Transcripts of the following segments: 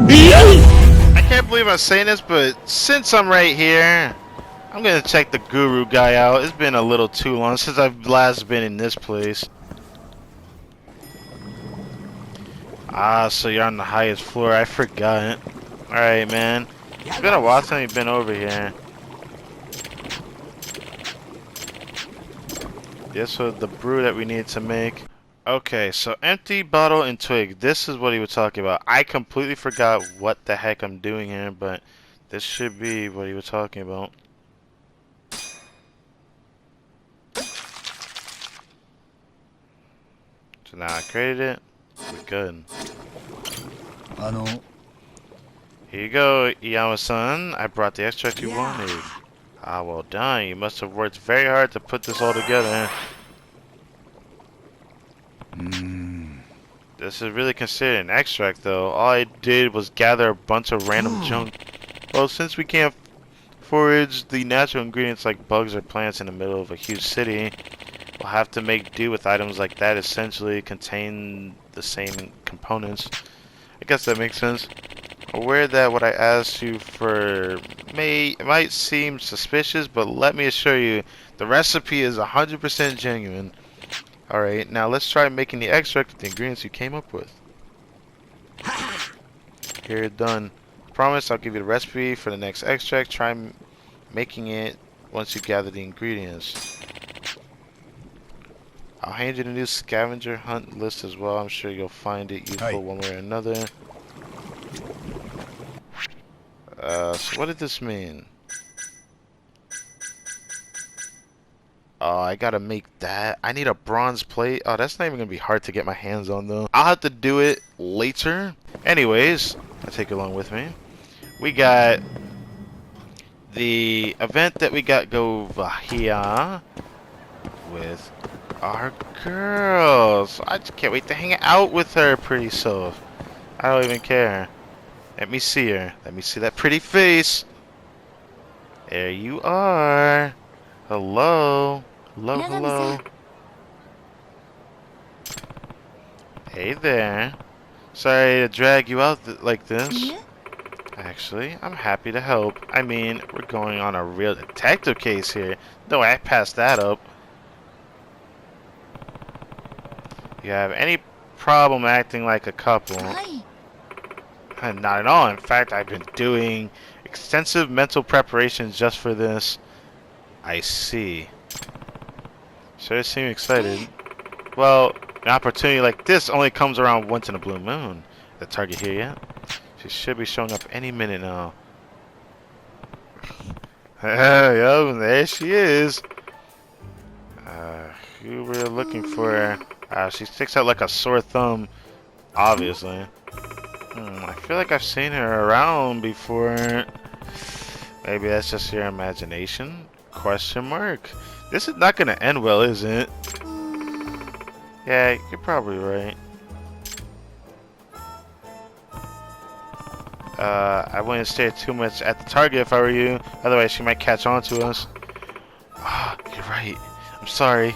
I can't believe I'm saying this, but since I'm right here, I'm gonna check the guru guy out. It's been a little too long since I've last been in this place. Ah, so you're on the highest floor. I forgot. Alright, man. It's been a while since you've been over here. This was the brew that we need to make. Okay, so empty bottle and twig. This is what he was talking about. I completely forgot what the heck I'm doing here, but this should be what he was talking about. So now I created it. We're good. Here you go, Iyama-san. I brought the extract you wanted. Ah, well done. You must have worked very hard to put this all together. This is really considered an extract, though. All I did was gather a bunch of random junk. Well, since we can't forage the natural ingredients like bugs or plants in the middle of a huge city, we'll have to make do with items like that essentially contain the same components. I guess that makes sense. Aware that what I asked you for might seem suspicious, but let me assure you, the recipe is 100% genuine. Alright, now let's try making the extract with the ingredients you came up with. Here, you're done. Promise I'll give you the recipe for the next extract. Try making it once you gather the ingredients. I'll hand you the new scavenger hunt list as well. I'm sure you'll find it useful one way or another. So what did this mean? Oh, I gotta make that. I need a bronze plate. Oh, that's not even gonna be hard to get my hands on, though. I'll have to do it later. Anyways, I'll take it along with me. We got the event that we got go here with our girls. I just can't wait to hang out with her pretty self. I don't even care. Let me see her. Let me see that pretty face. There you are. Hello. Hello, hello. Hey there. Sorry to drag you out like this. Actually, I'm happy to help. I mean, we're going on a real detective case here. No, I passed that up. You have any problem acting like a couple? Not at all. In fact, I've been doing extensive mental preparations just for this. I see. Sure seem excited. Well, an opportunity like this only comes around once in a blue moon. The target here yet? She should be showing up any minute now. Yo, there she is. Who were looking for? She sticks out like a sore thumb, obviously. I feel like I've seen her around before. Maybe that's just your imagination? Question mark. This is not gonna end well, is it? Yeah, you're probably right. I wouldn't stare too much at the target if I were you. Otherwise, she might catch on to us. Ah, you're right. I'm sorry.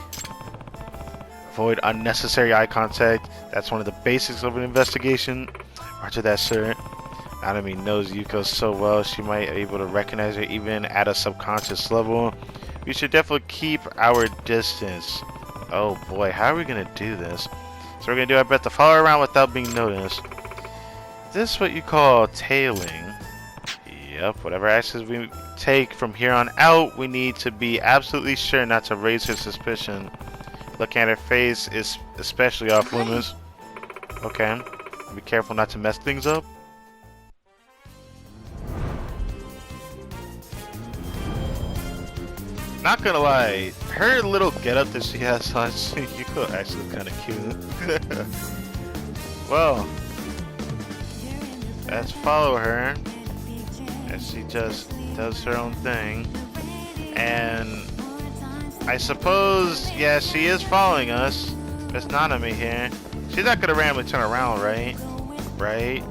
Avoid unnecessary eye contact. That's one of the basics of an investigation. Roger that, sir. Nanami knows Yuko so well, she might be able to recognize her even at a subconscious level. We should definitely keep our distance. Oh boy, how are we gonna do this? So we're gonna do our best to follow her around without being noticed. This is what you call tailing. Yep, whatever actions we take from here on out, we need to be absolutely sure not to raise her suspicion. Looking at her face is especially off limits. Okay, be careful not to mess things up. Not gonna lie, her little getup that she has on Yuko actually kind of cute. Well, let's follow her as she just does her own thing. And I suppose, yeah, she is following us. There's Nanami here. She's not gonna randomly turn around, right? Right?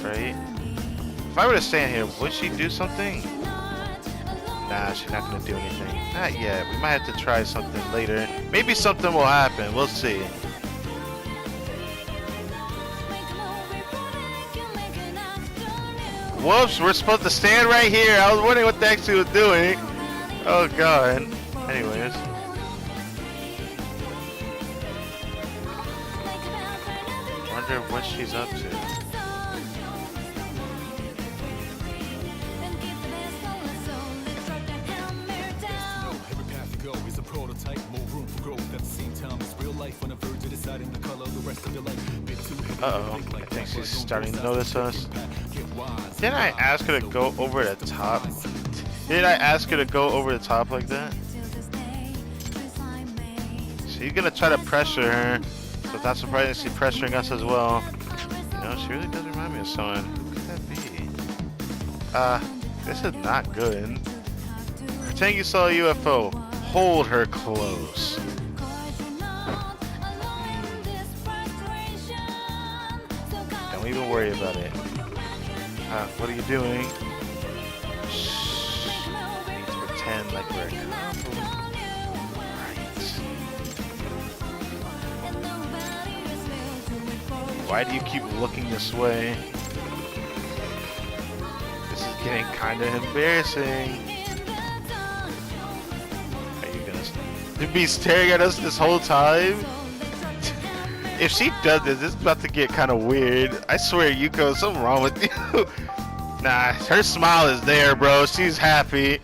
If I were to stand here, would she do something? Nah, she's not gonna do anything. Not yet. We might have to try something later. Maybe something will happen. We'll see. Whoops, we're supposed to stand right here. I was wondering what the heck she was doing. Oh god. Anyways. Wonder what she's up to. Uh-oh, I think she's starting to notice us. Didn't I ask her to go over the top? Did I ask her to go over the top like that? She's gonna try to pressure her, so it's not surprising she's pressuring us as well. You know, she really does remind me of someone. Who could that be? This is not good. Pretend you saw a UFO. Hold her close. Don't even worry about it. What are you doing? Shh. We need to pretend like we're a couple. Right. Why do you keep looking this way? This is getting kind of embarrassing. Are you gonna be staring at us this whole time? If she does this, it's about to get kind of weird. I swear, Yuko, something wrong with you. Nah, her smile is there, bro. She's happy.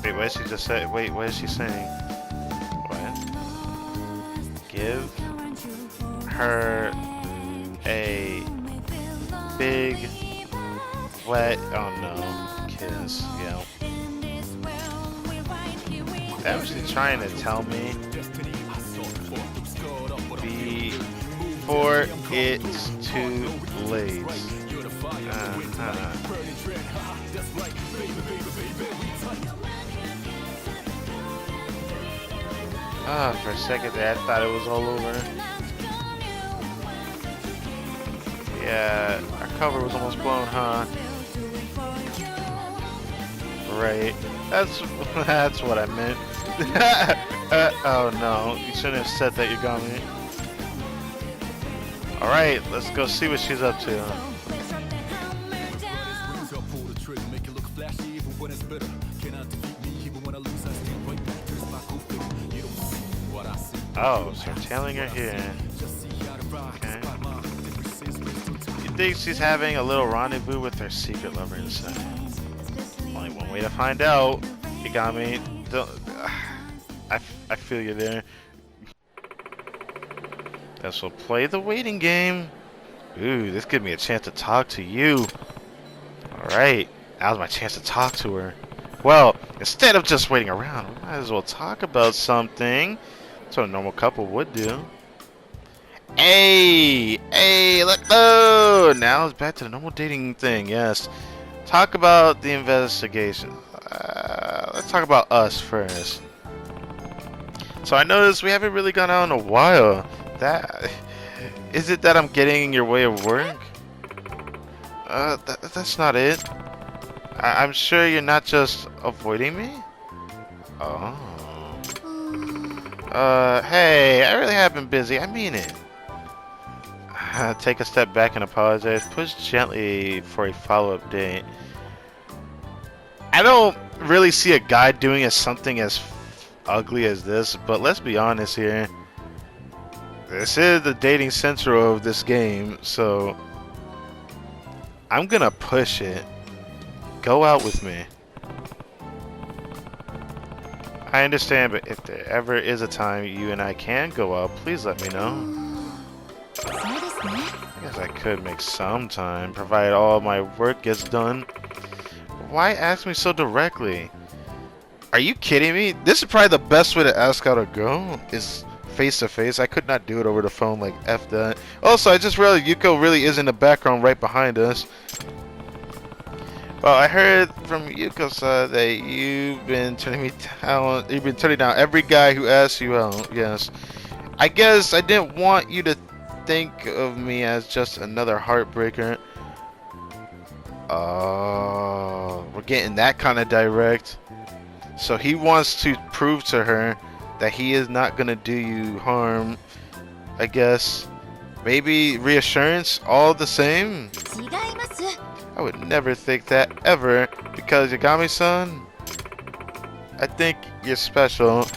Wait, what did she just say? Wait, what is she saying? What? Give her a big, wet, oh no, kiss. Yeah. That was she trying to tell me. Before it's too late. For a second there, I thought it was all over. Yeah, our cover was almost blown, huh? Right. That's what I meant. Oh no, you shouldn't have said that, Yagami. Alright, let's go see what she's up to. Oh, so you're tailing her here. Okay. You think she's having a little rendezvous with her secret lover inside? Only one way to find out. Yagami, don't. I feel you there. Guess we'll play the waiting game. Ooh, this gives me a chance to talk to you. Alright, now's my chance to talk to her. Well, instead of just waiting around, we might as well talk about something. That's what a normal couple would do. Hey, let's go! Now it's back to the normal dating thing, yes. Talk about the investigation. Let's talk about us first. So I noticed we haven't really gone out in a while. Is it that I'm getting in your way of work? That's not it. I'm sure you're not just avoiding me? Oh. Hey, I really have been busy. I mean it. Take a step back and apologize. Push gently for a follow-up date. I don't really see a guy doing something as ugly as this, but let's be honest here. This is the dating central of this game, so I'm gonna push it. Go out with me. I understand, but if there ever is a time you and I can go out, please let me know. I guess I could make some time, provided all my work gets done. Why ask me so directly? Are you kidding me? This is probably the best way to ask out a girl, is face to face. I could not do it over the phone, like F that. Also, I just realized Yuko really is in the background right behind us. Well, I heard from Yuko's side that you've been turning me down. You've been turning down every guy who asks you out. Yes. I guess I didn't want you to think of me as just another heartbreaker. Oh, we're getting that kind of direct. So he wants to prove to her that he is not gonna do you harm. I guess. Maybe reassurance all the same. I would never think that ever, because Yagami-san, I think you're special.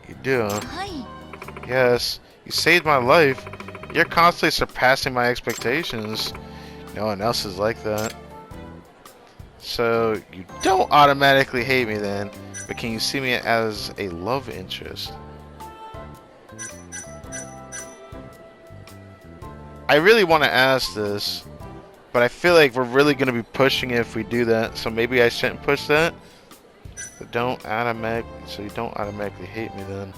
You do. Yes, you saved my life. You're constantly surpassing my expectations. No one else is like that. So, you don't automatically hate me then, but can you see me as a love interest? I really want to ask this, but I feel like we're really going to be pushing it if we do that, so maybe I shouldn't push that. So you don't automatically hate me then.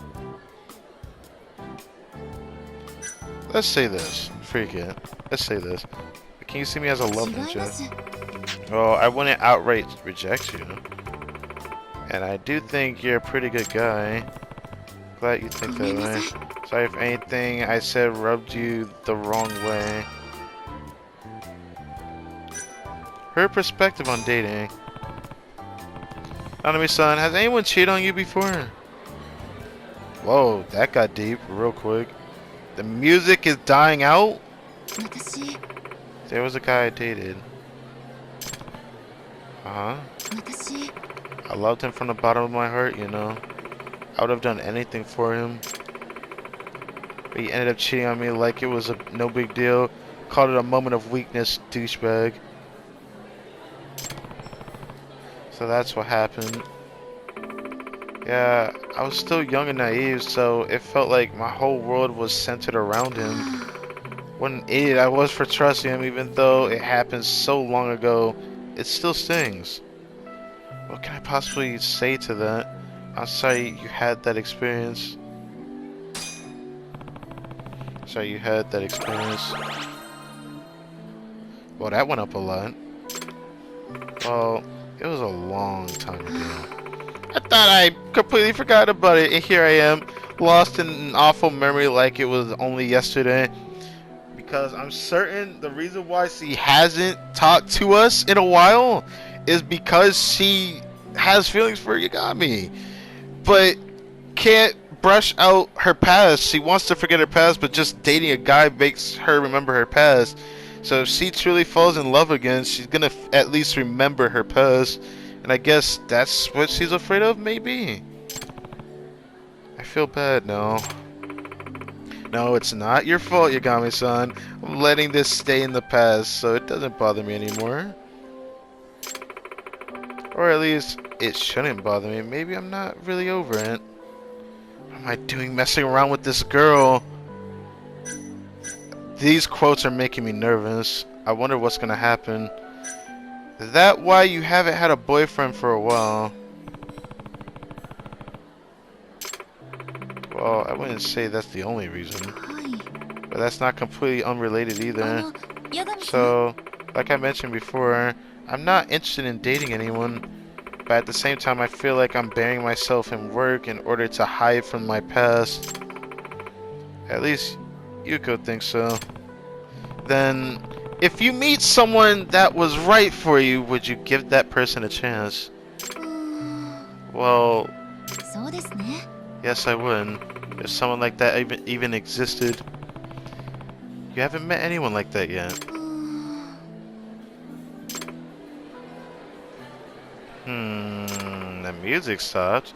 Let's say this. Freak it. Let's say this. Can you see me as a love interest? Well, I wouldn't outright reject you. And I do think you're a pretty good guy. Glad you think that way. Sorry if anything I said rubbed you the wrong way. Her perspective on dating. Nanami-san, has anyone cheated on you before? Whoa, that got deep real quick. The music is dying out? There was a guy I dated. I loved him from the bottom of my heart, you know. I would have done anything for him. But he ended up cheating on me like it was no big deal. Called it a moment of weakness, douchebag. So that's what happened. Yeah, I was still young and naive, so it felt like my whole world was centered around him. What an idiot I was for trusting him, even though it happened so long ago. It still stings. What can I possibly say to that? I'm sorry you had that experience. Sorry you had that experience. Well, that went up a lot. Well, it was a long time ago. I thought I completely forgot about it, and here I am, lost in an awful memory like it was only yesterday. Because I'm certain the reason why she hasn't talked to us in a while is because she has feelings for Yagami, but can't brush out her past. She wants to forget her past, but just dating a guy makes her remember her past. So if she truly falls in love again, she's gonna at least remember her past. And I guess that's what she's afraid of, maybe? I feel bad now. No, it's not your fault, Yagami-san. I'm letting this stay in the past, so it doesn't bother me anymore. Or at least, it shouldn't bother me. Maybe I'm not really over it. What am I doing messing around with this girl? These quotes are making me nervous. I wonder what's gonna happen. Is that why you haven't had a boyfriend for a while? Well, I wouldn't say that's the only reason. But that's not completely unrelated either. So, like I mentioned before, I'm not interested in dating anyone. But at the same time, I feel like I'm burying myself in work in order to hide from my past. At least, Yuko thinks so. Then, if you meet someone that was right for you, would you give that person a chance? Well, yes, I would. If someone like that even existed. You haven't met anyone like that yet. The music stopped.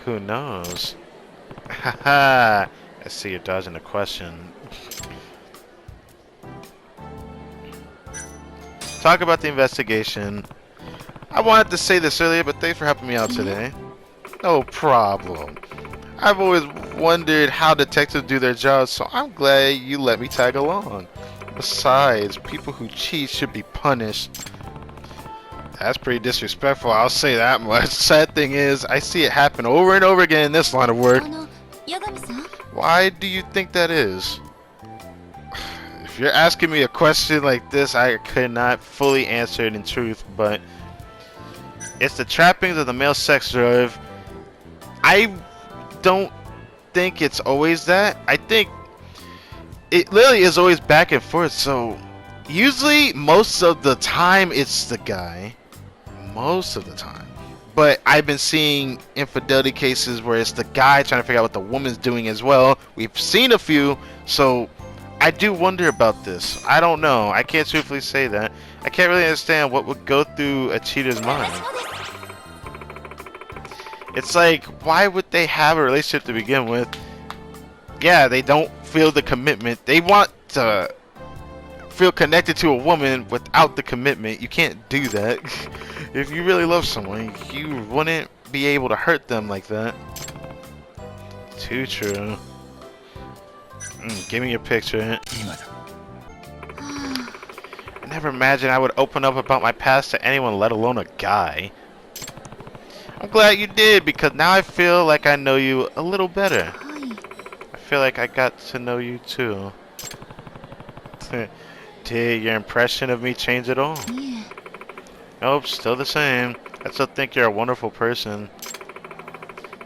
Who knows? Haha! I see you're dodging the question. Talk about the investigation. I wanted to say this earlier, but thanks for helping me out today. No problem. I've always wondered how detectives do their jobs, so I'm glad you let me tag along. Besides, people who cheat should be punished. That's pretty disrespectful, I'll say that much. Sad thing is, I see it happen over and over again in this line of work. Why do you think that is? If you're asking me a question like this, I could not fully answer it in truth, but it's the trappings of the male sex drive. I don't think it's always that. I think it literally is always back and forth. So usually, most of the time, it's the guy. Most of the time. But I've been seeing infidelity cases where it's the guy trying to figure out what the woman's doing as well. We've seen a few, so I do wonder about this. I don't know. I can't truthfully say that. I can't really understand what would go through a cheater's mind. It's like, why would they have a relationship to begin with? Yeah, they don't feel the commitment. They want to feel connected to a woman without the commitment. You can't do that. If you really love someone, you wouldn't be able to hurt them like that. Too true. Give me your picture. I never imagined I would open up about my past to anyone, let alone a guy. I'm glad you did, because now I feel like I know you a little better. I feel like I got to know you too. Did your impression of me change at all? Nope, still the same. I still think you're a wonderful person.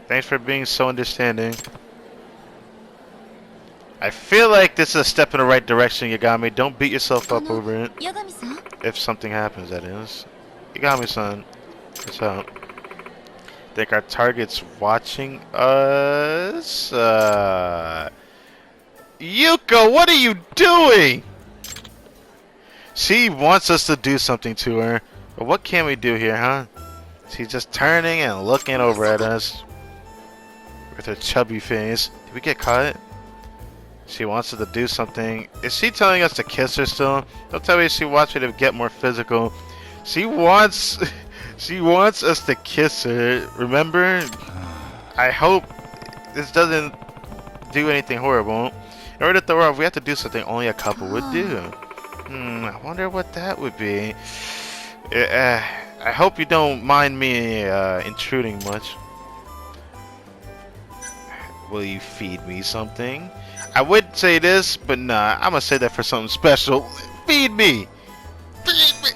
Thanks for being so understanding. I feel like this is a step in the right direction, Yagami. Don't beat yourself up over it. If something happens, that is. Yagami-san, what's up? Think our target's watching us? Yuko, what are you doing? She wants us to do something to her. But what can we do here, huh? She's just turning and looking over at us with her chubby face. Did we get caught? She wants us to do something. Is she telling us to kiss her still? Don't tell me she wants me to get more physical. She wants us to kiss her. Remember? I hope this doesn't do anything horrible. In order to throw her off, we have to do something only a couple would do. I wonder what that would be. I hope you don't mind me intruding much. Will you feed me something? I would say this, but nah, I'm gonna say that for something special. Feed me! Feed me!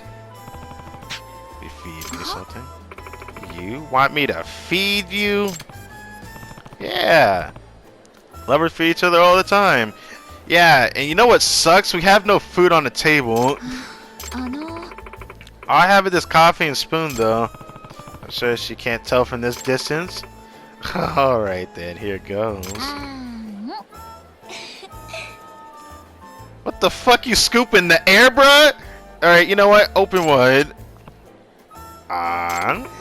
You feed me something? You want me to feed you? Yeah. Lovers feed each other all the time. Yeah, and you know what sucks? We have no food on the table. All I have is this coffee and spoon, though. I'm sure she can't tell from this distance. Alright then, here goes. What the fuck you scooping the air, bruh? Alright, you know what? Open wide.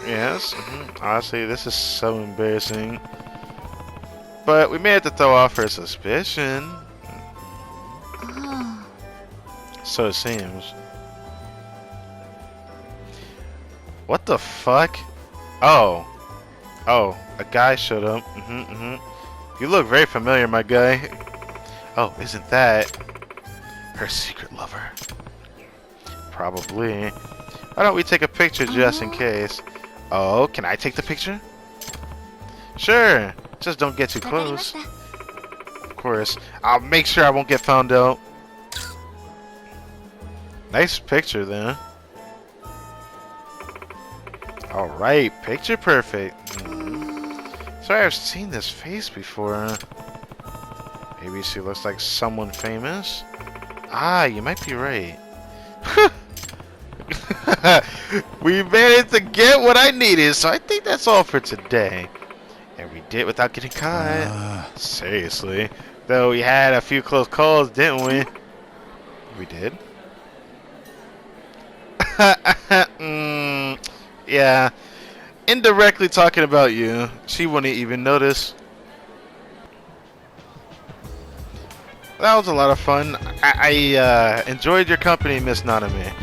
Yes. Honestly, this is so embarrassing. But we may have to throw off her suspicion. So it seems. What the fuck? Oh, a guy showed up. You look very familiar, my guy. Oh, isn't that her secret lover? Probably. Why don't we take a picture just in case? Oh, can I take the picture? Sure. Just don't get too close. Of course. I'll make sure I won't get found out. Nice picture there. Alright, picture perfect. Sorry, I've seen this face before. Maybe she looks like someone famous? Ah, you might be right. We managed to get what I needed, so I think that's all for today. And we did without getting caught. Seriously. Though we had a few close calls, didn't we? We did? Yeah. Indirectly talking about you. She wouldn't even notice. That was a lot of fun. I enjoyed your company, Miss Nanami.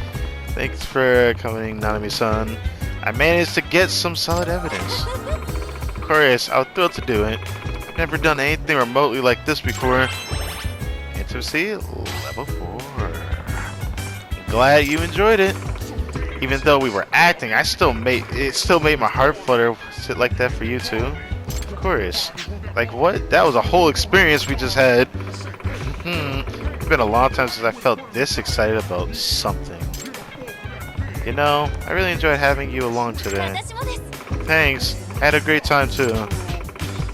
Thanks for coming, Nanami-san. I managed to get some solid evidence. Of course, I was thrilled to do it. I've never done anything remotely like this before. Intimacy, level 4. Glad you enjoyed it. Even though we were acting, it still made my heart flutter. Sit like that for you too. Of course. Like what? That was a whole experience we just had. It's been a long time since I felt this excited about something. You know, I really enjoyed having you along today. Thanks. I had a great time too.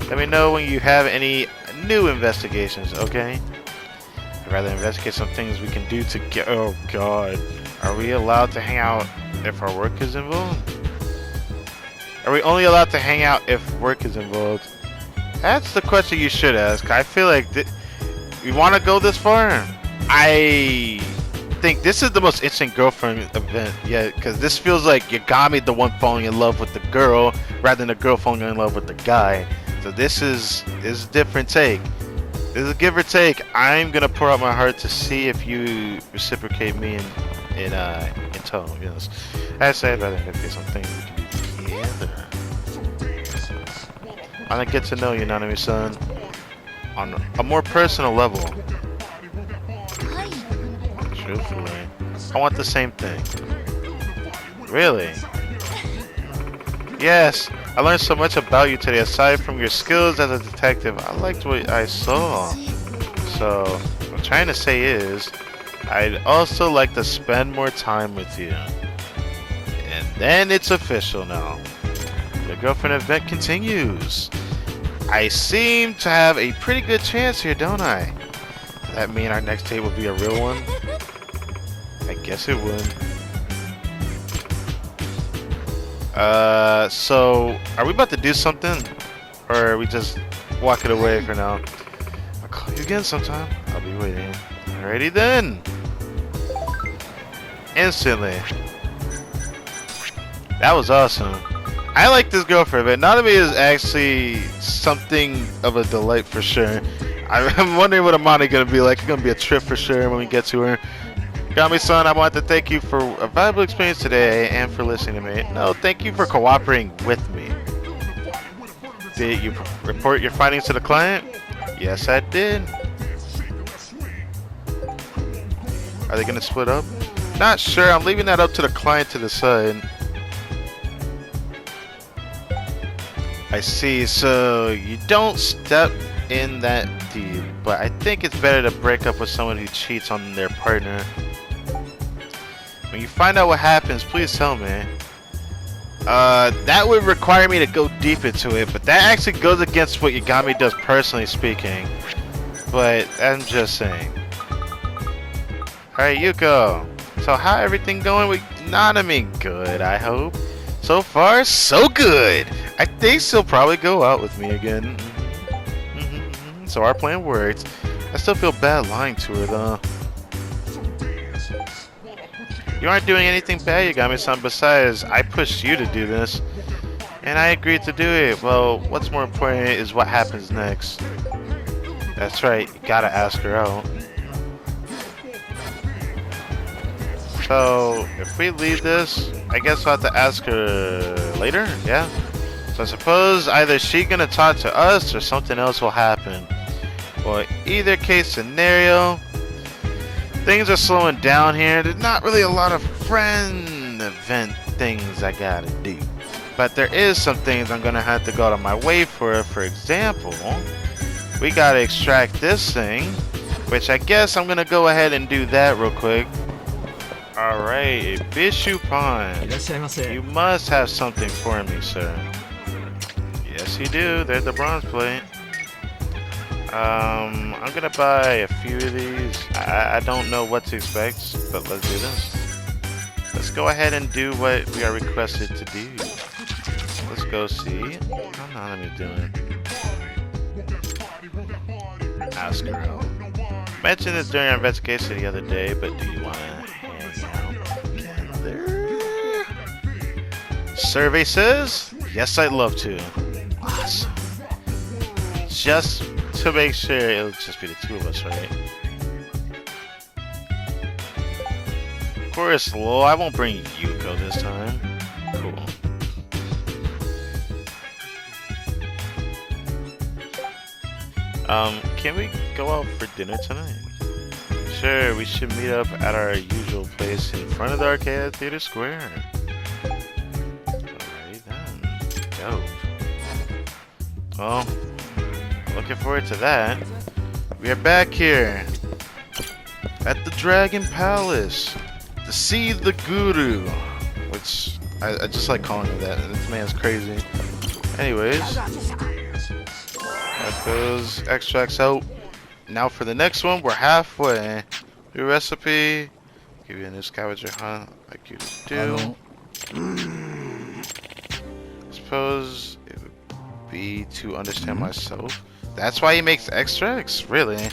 Let me know when you have any new investigations, okay? I'd rather investigate some things we can do to get. Oh god. Are we allowed to hang out if our work is involved? Are we only allowed to hang out if work is involved? That's the question you should ask. I feel like we want to go this far. I think this is the most interesting girlfriend event yet, because this feels like Yagami the one falling in love with the girl rather than the girl falling in love with the guy. So this is a different take. This is a give or take. I'm gonna pour out my heart to see if you reciprocate me in tone. Yes, I'd rather have something we can do together. I'm gonna get to know you, Nanami-san, on a more personal level. Truthfully, I want the same thing. Really? Yes, I learned so much about you today. Aside from your skills as a detective, I liked what I saw. So, what I'm trying to say is, I'd also like to spend more time with you. And then it's official now. The girlfriend event continues. I seem to have a pretty good chance here, don't I? Does that mean our next date will be a real one? I guess it would. So, are we about to do something? Or are we just walking away for now? I'll call you again sometime. I'll be waiting. Alrighty then. Instantly. That was awesome. I like this girl for a bit. Nanami is actually something of a delight for sure. I'm wondering what Amani gonna be like. It's gonna be a trip for sure when we get to her. Yagami-san, I want to thank you for a valuable experience today and for listening to me. No, thank you for cooperating with me. Did you report your findings to the client? Yes, I did. Are they gonna split up? Not sure. I'm leaving that up to the client to decide. I see. So you don't step in that deep, but I think it's better to break up with someone who cheats on their partner. When you find out what happens, please tell me. That would require me to go deep into it, but that actually goes against what Yagami does personally speaking. But I'm just saying. Alright, Yuko. So how everything going with Nanami? Good, I hope. So far, so good. I think she'll probably go out with me again. So our plan worked. I still feel bad lying to her though. You aren't doing anything bad, Yagami-san. Besides, I pushed you to do this. And I agreed to do it. Well, what's more important is what happens next. That's right, you gotta ask her out. So, if we leave this, I guess I'll have to ask her later, yeah? So I suppose either she's gonna talk to us or something else will happen. Well, either case scenario, things are slowing down here. There's not really a lot of friend event things I gotta do. But there is some things I'm gonna have to go out of my way for. For example, we gotta extract this thing, which I guess I'm gonna go ahead and do that real quick. Alright, Bishupan. You must have something for me, sir. Yes, you do. There's the bronze plate. I'm gonna buy a few of these. I don't know what to expect, but let's do this. Let's go ahead and do what we are requested to do. Let's go see how Nanami doing. Ask her out. Mentioned this during our investigation the other day, but do you want to hang out together? Survey says, yes, I'd love to. Awesome. Just to make sure it'll just be the two of us, right? Of course, lol, I won't bring Yuko this time. Cool. Can we go out for dinner tonight? Sure, we should meet up at our usual place in front of the arcade at Theater Square. Alright then. Dope. Well, looking forward to that. We are back here at the Dragon Palace to see the Guru, which I just like calling him that. This man's crazy. Anyways, that goes extracts out. Now for the next one, we're halfway. New recipe. Give you a new scavenger hunt like you do. I suppose it would be to understand myself. That's why he makes extracts? Really?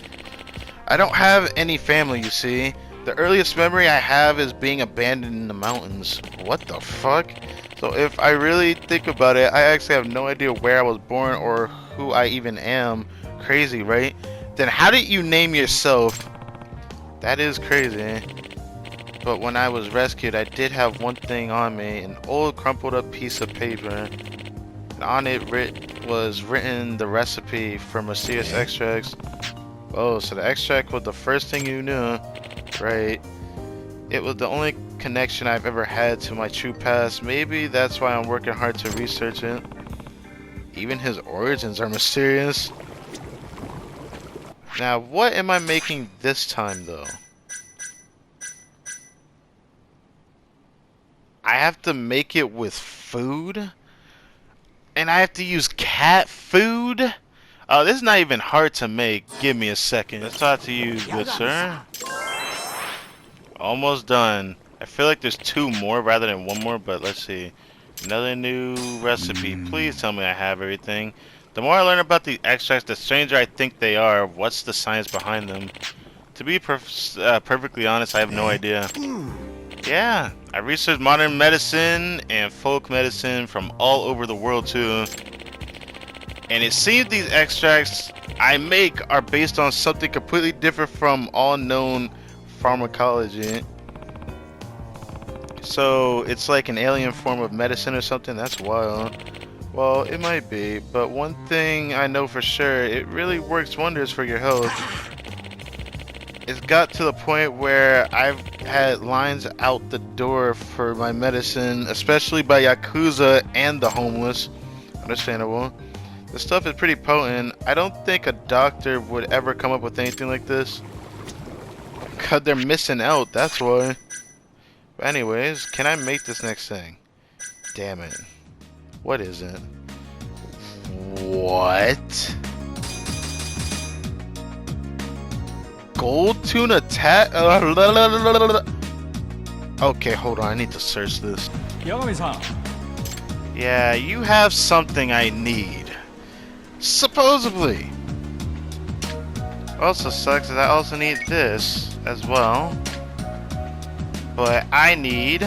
I don't have any family, you see. The earliest memory I have is being abandoned in the mountains. What the fuck? So if I really think about it, I actually have no idea where I was born or who I even am. Crazy, right? Then how did you name yourself? That is crazy. But when I was rescued, I did have one thing on me, an old crumpled up piece of paper. And on it was written the recipe for mysterious extracts. Oh, so the extract was the first thing you knew. Right. It was the only connection I've ever had to my true past. Maybe that's why I'm working hard to research it. Even his origins are mysterious. Now, what am I making this time, though? I have to make it with food? And I have to use cat food? Oh, this is not even hard to make. Give me a second. Let's talk to you, good sir. Almost done. I feel like there's 2 more rather than 1 more, but let's see. Another new recipe. Please tell me I have everything. The more I learn about the extracts, the stranger I think they are. What's the science behind them? To be perfectly honest, I have no idea. Yeah, I researched modern medicine and folk medicine from all over the world too. And it seems these extracts I make are based on something completely different from all known pharmacology. So it's like an alien form of medicine or something? That's wild. Well, it might be, but one thing I know for sure, it really works wonders for your health. It's got to the point where I've had lines out the door for my medicine, especially by Yakuza and the homeless. Understandable. The stuff is pretty potent. I don't think a doctor would ever come up with anything like this. Cause they're missing out, that's why. But anyways, can I make this next thing? Damn it. What is it? What? Gold tuna tat? Okay, hold on, I need to search this. Yagami-san. Yeah, you have something I need. Supposedly. Also sucks that I also need this as well. But I need...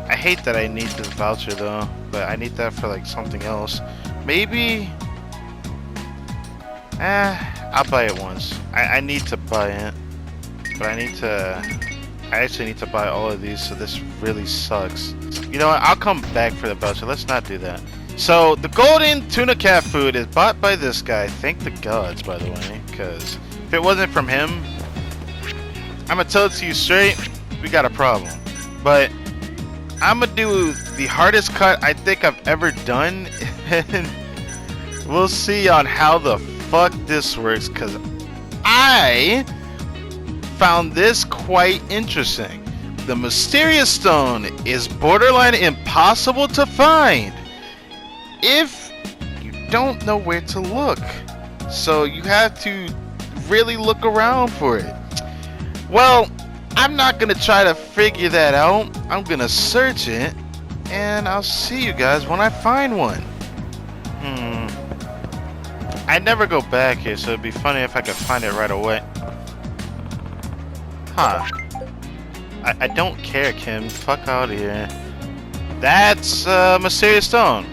I hate that I need this voucher though, but I need that for like something else. Maybe... I'll buy it once. I need to buy it. But I actually need to buy all of these, so this really sucks. You know what, I'll come back for the voucher. Let's not do that. So, the golden tuna cat food is bought by this guy. Thank the gods, by the way, because if it wasn't from him, I'm gonna tell it to you straight, we got a problem. But I'm gonna do the hardest cut I think I've ever done, and we'll see on how the fuck this works, because I found this quite interesting. The mysterious stone is borderline impossible to find if you don't know where to look. So you have to really look around for it. Well, I'm not gonna try to figure that out. I'm gonna search it, and I'll see you guys when I find one. I never go back here, so it'd be funny if I could find it right away. Huh. I don't care, Kim. Fuck out of here. That's mysterious stone.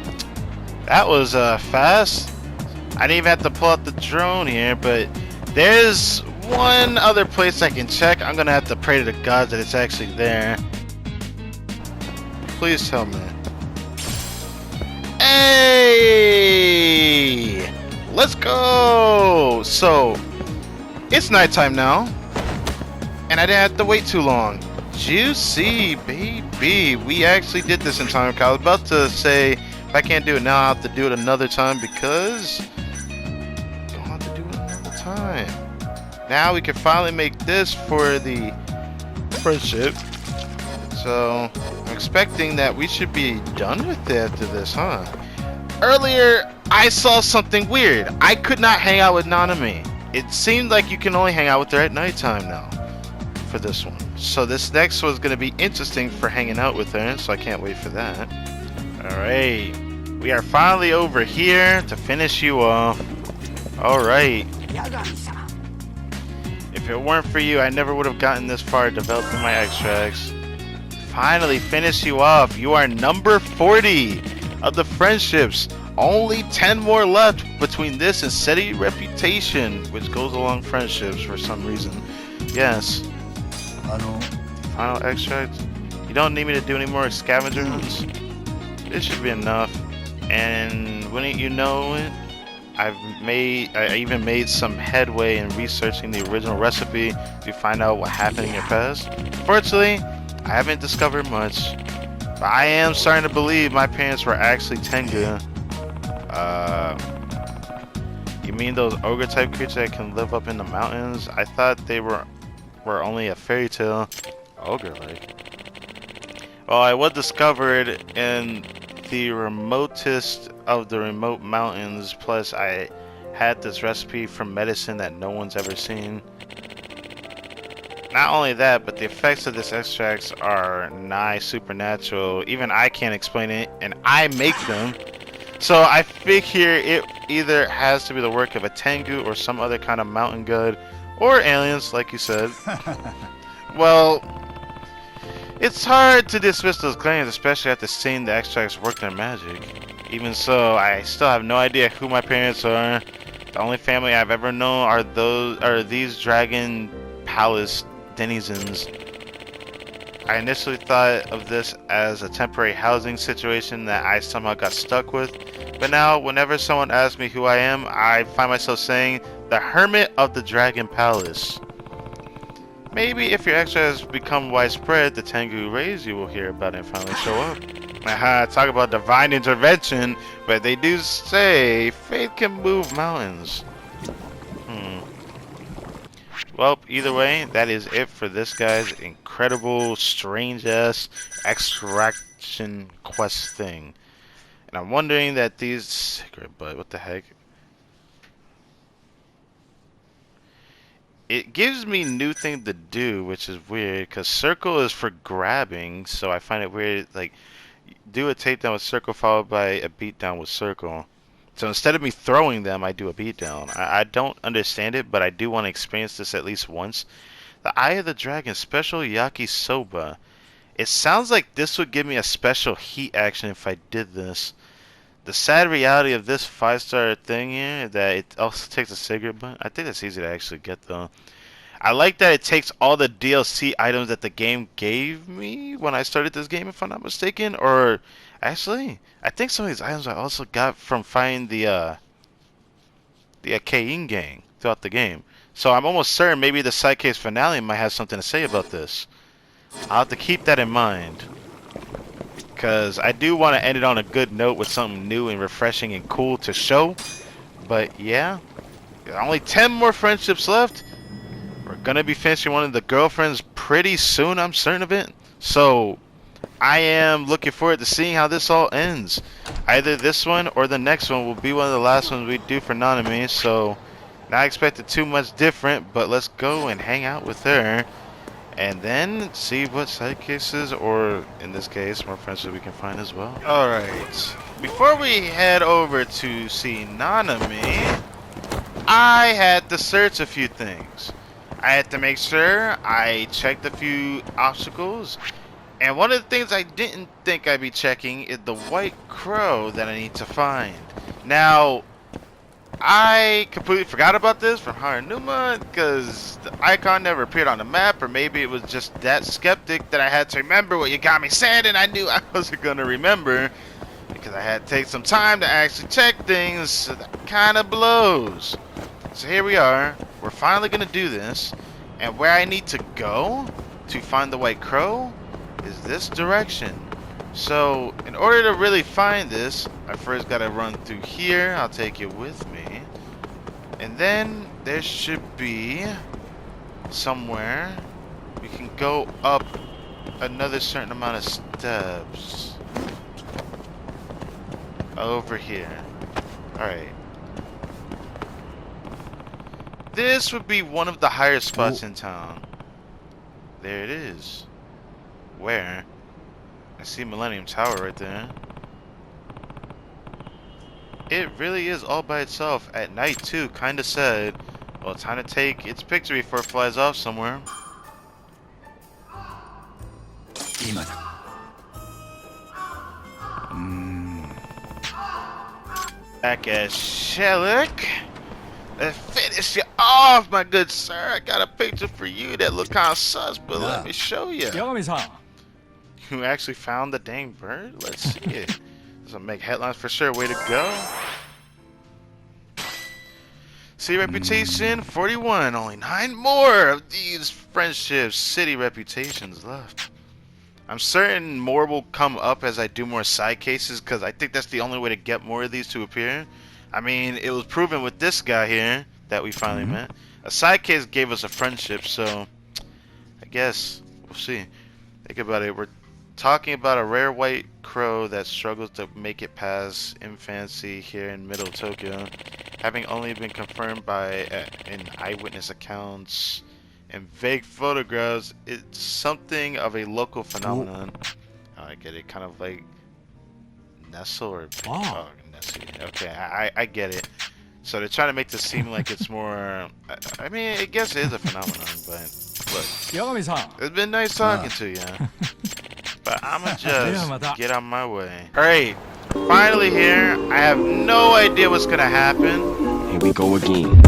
That was fast. I didn't even have to pull out the drone here, but there's one other place I can check. I'm gonna have to pray to the gods that it's actually there. Please tell me. Hey! Let's go! So, it's nighttime now, and I didn't have to wait too long. Juicy, baby. We actually did this in time. I was about to say, if I can't do it now, I'll have to do it another time, because I'll have to do it another time. Now we can finally make this for the friendship. So, I'm expecting that we should be done with it after this, huh? Earlier, I saw something weird. I could not hang out with Nanami. It seemed like you can only hang out with her at nighttime now for this one. So this next one's going to be interesting for hanging out with her, so I can't wait for that. Alright, we are finally over here to finish you off. Alright. If it weren't for you, I never would have gotten this far developing my extracts. Finally finish you off. You are number 40 of the friendships. Only 10 more left between this and steady reputation, which goes along friendships for some reason. Yes. Final extract. You don't need me to do any more scavenger hunts. This should be enough. And wouldn't you know it, I even made some headway in researching the original recipe to find out what happened in your past. Fortunately, I haven't discovered much, but I am starting to believe my parents were actually Tengu. You mean those ogre type creatures that can live up in the mountains? I thought they were only a fairy tale. Ogre like. Well, I was discovered in the remotest of the remote mountains, plus I had this recipe from medicine that no one's ever seen. Not only that, but the effects of this extracts are nigh supernatural. Even I can't explain it, and I make them. So I figure it either has to be the work of a Tengu or some other kind of mountain god, or aliens, like you said. Well, it's hard to dismiss those claims, especially after seeing the extracts work their magic. Even so, I still have no idea who my parents are. The only family I've ever known are these Dragon Palace denizens. I initially thought of this as a temporary housing situation that I somehow got stuck with, but now whenever someone asks me who I am, I find myself saying the Hermit of the Dragon Palace. Maybe if your extras become widespread, the Tengu rays you will hear about it and finally show up. Haha, talk about divine intervention, but they do say faith can move mountains. Well, either way, that is it for this guy's incredible, strange-ass extraction quest thing. And I'm wondering that these... Secret, but what the heck? It gives me new thing to do, which is weird, because circle is for grabbing, so I find it weird, like, do a takedown with circle followed by a beatdown with circle. So instead of me throwing them, I do a beatdown. I don't understand it, but I do want to experience this at least once. The Eye of the Dragon, special yakisoba. It sounds like this would give me a special heat action if I did this. The sad reality of this 5-star thing here, that it also takes a cigarette butt. I think that's easy to actually get though. I like that it takes all the DLC items that the game gave me when I started this game, if I'm not mistaken. Or, actually, I think some of these items I also got from finding the Kain gang throughout the game. So I'm almost certain maybe the side case finale might have something to say about this. I'll have to keep that in mind, because I do want to end it on a good note with something new and refreshing and cool to show. But yeah, only 10 more friendships left. We're gonna be finishing one of the girlfriends pretty soon, I'm certain of it. So I am looking forward to seeing how this all ends. Either this one or the next one will be one of the last ones we do for Nanami. So not expected too much different, but let's go and hang out with her. And then see what side cases, or in this case, more friendships we can find as well. Alright, before we head over to see Nanami, I had to search a few things. I had to make sure I checked a few obstacles. And one of the things I didn't think I'd be checking is the white crow that I need to find. Now, I completely forgot about this from Haranuma because the icon never appeared on the map, or maybe it was just that skeptic that I had to remember what Yagami said, and I knew I wasn't going to remember because I had to take some time to actually check things, so that kind of blows. So here we are, we're finally going to do this, and where I need to go to find the white crow is this direction. So, in order to really find this, I first gotta run through here. I'll take you with me. And then there should be somewhere we can go up another certain amount of steps. Over here. Alright. This would be one of the higher spots in town. There it is. Where? I see Millennium Tower right there. It really is all by itself. At night, too. Kinda sad. Well, time to take its picture before it flies off somewhere. Back at Shellick. Let's finish you off, my good sir. I got a picture for you that look kind of sus, but let me show you. Yagami-san. You actually found the dang bird? Let's see it. This will make headlines for sure. Way to go. See reputation 41. Only 9 more of these friendships, city reputations left. I'm certain more will come up as I do more side cases, because I think that's the only way to get more of these to appear. I mean, it was proven with this guy here that we finally met. A side case gave us a friendship, so I guess we'll see. Think about it. We're talking about a rare white crow that struggles to make it past infancy here in middle Tokyo, having only been confirmed by in eyewitness accounts and vague photographs. It's something of a local phenomenon. Oh, I get it. Kind of like Nestle or Nessie. Okay, I get it. So they're trying to make this seem like it's more. I mean, I guess it is a phenomenon, but look, Yagami-san. it's been nice talking to you. But I'ma just get on my way. Alright, finally here. I have no idea what's gonna happen. Here we go again.